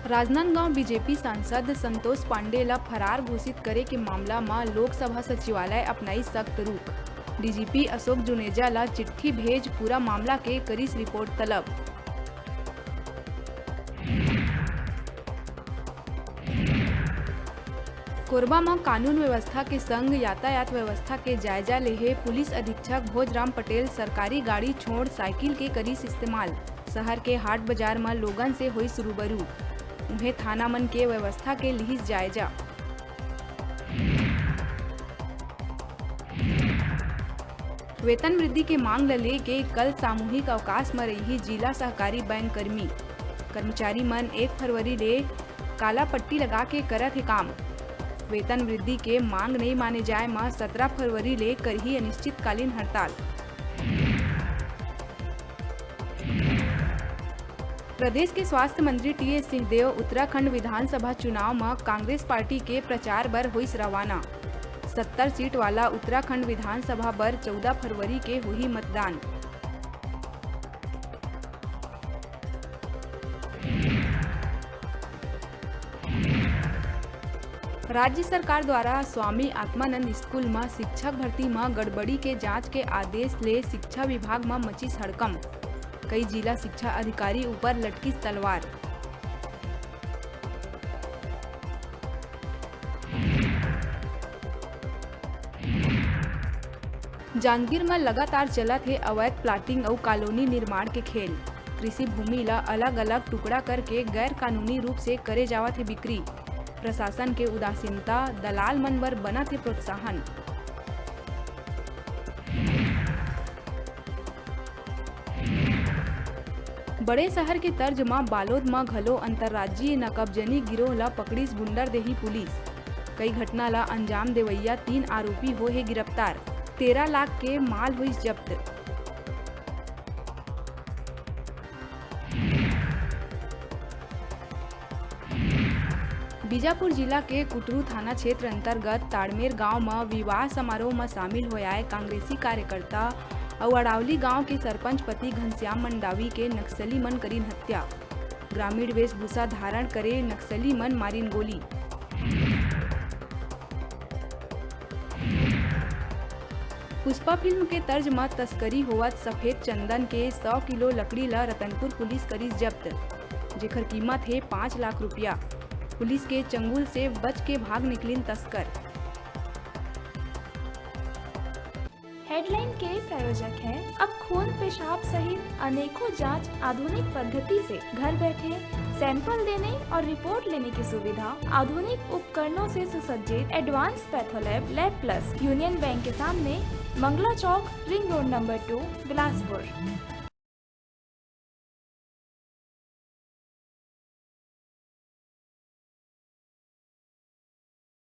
Rajnandgaon BJP सांसद संतोष पांडे ला फरार घोषित करे के मामला में लोकसभा सचिवालय अपनाई सख्त रुख। डीजीपी अशोक जुनेजा ला चिट्ठी भेज पूरा मामला के करीस रिपोर्ट तलब। कोरबा में कानून व्यवस्था के संग यातायात व्यवस्था के जायजा लेहे पुलिस अधीक्षक भोजराम पटेल सरकारी गाड़ी छोड़ साइकिल के करीस इस्तेमाल। शहर के हाट बाजार में लोगन से हुई रूबरू। उन्हें थाना मन के व्यवस्था के लिहिस जायजा। वेतन वृद्धि के मांग लेके कल सामूहिक अवकाश में रही जिला सहकारी बैंक कर्मचारी मन 1 फरवरी ले काला पट्टी लगा के करत है काम। वेतन वृद्धि के मांग नहीं माने जाए में 17 फरवरी ले करही अनिश्चितकालीन हड़ताल। प्रदेश के स्वास्थ्य मंत्री टी.एस. सिंहदेव उत्तराखंड विधानसभा चुनाव में कांग्रेस पार्टी के प्रचार बर हुई रवाना। 70 सीट वाला उत्तराखंड विधानसभा बर 14 फरवरी के हुई मतदान। राज्य सरकार द्वारा स्वामी आत्मानंद स्कूल में शिक्षक भर्ती में गड़बड़ी के जांच के आदेश ले शिक्षा विभाग में मची हड़कंप। कई जिला शिक्षा अधिकारी ऊपर लटकी तलवार। जांजगीर में लगातार चलत है अवैध प्लाटिंग और कॉलोनी निर्माण के खेल। कृषि भूमि ला अलग अलग टुकड़ा करके गैर कानूनी रूप से करे जावत है बिक्री। प्रशासन के उदासीनता दलाल मन बर बनत है प्रोत्साहन। बड़े शहर के तर्ज में बालोद में घलो अंतर्राज्यीय नकबजनी गिरोह ला पकड़ीस बुंडर देही पुलिस। कई घटना ला अंजाम देवैया 3 आरोपी हो है गिरफ्तार। 13 लाख के माल हुई जब्त। बीजापुर जिला के कुटरू थाना क्षेत्र अंतर्गत ताड़मेर गांव में विवाह समारोह में शामिल होयाए कांग्रेसी कार्यकर्ता और अड़ावली गांव के सरपंच पति घनश्याम मंडावी के नक्सली मन करीन हत्या। ग्रामीण वेशभूषा धारण करे नक्सली मन मारीन गोली। पुष्पा फिल्म के तर्ज में तस्करी होवत सफेद चंदन के 100 किलो लकड़ी ला रतनपुर पुलिस करीस जब्त, जेकर कीमत है 5 लाख रुपया। पुलिस के चंगुल से बच के भाग निकलिन तस्कर। हेडलाइन के प्रायोजक हैं अब खून पेशाब सहित अनेकों जांच आधुनिक पद्धति से घर बैठे सैंपल देने और रिपोर्ट लेने की सुविधा। आधुनिक उपकरणों से सुसज्जित advance patholab lab plus union bank के सामने, मंगला चौक, रिंग रोड नंबर 2, बिलासपुर।